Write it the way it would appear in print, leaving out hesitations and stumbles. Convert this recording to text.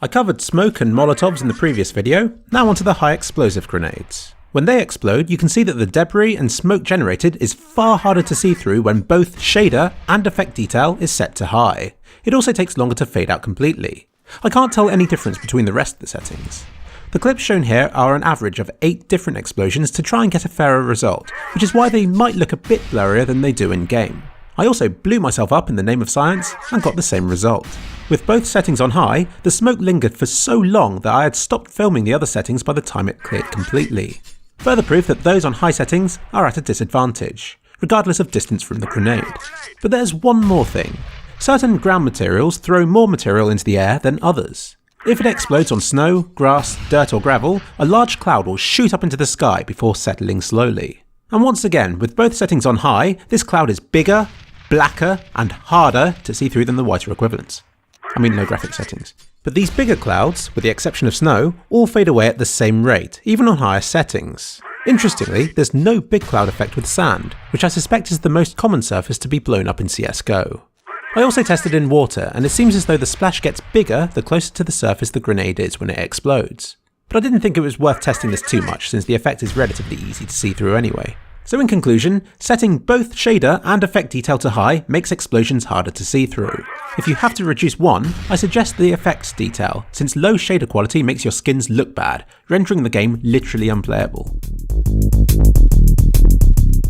I covered smoke and molotovs in the previous video, now onto the high explosive grenades. When they explode, you can see that the debris and smoke generated is far harder to see through when both shader and effect detail is set to high. It also takes longer to fade out completely. I can't tell any difference between the rest of the settings. The clips shown here are an average of 8 different explosions to try and get a fairer result, which is why they might look a bit blurrier than they do in game. I also blew myself up in the name of science and got the same result. With both settings on high, the smoke lingered for so long that I had stopped filming the other settings by the time it cleared completely. Further proof that those on high settings are at a disadvantage, regardless of distance from the grenade. But there's one more thing. Certain ground materials throw more material into the air than others. If it explodes on snow, grass, dirt or gravel, a large cloud will shoot up into the sky before settling slowly. And once again, with both settings on high, this cloud is bigger, blacker and harder to see through than the whiter equivalents. I mean no graphic settings. But these bigger clouds, with the exception of snow, all fade away at the same rate, even on higher settings. Interestingly, there's no big cloud effect with sand, which I suspect is the most common surface to be blown up in CSGO. I also tested in water, and it seems as though the splash gets bigger the closer to the surface the grenade is when it explodes. But I didn't think it was worth testing this too much, since the effect is relatively easy to see through anyway. So in conclusion, setting both shader and effect detail to high makes explosions harder to see through. If you have to reduce one, I suggest the effects detail, since low shader quality makes your skins look bad, rendering the game literally unplayable.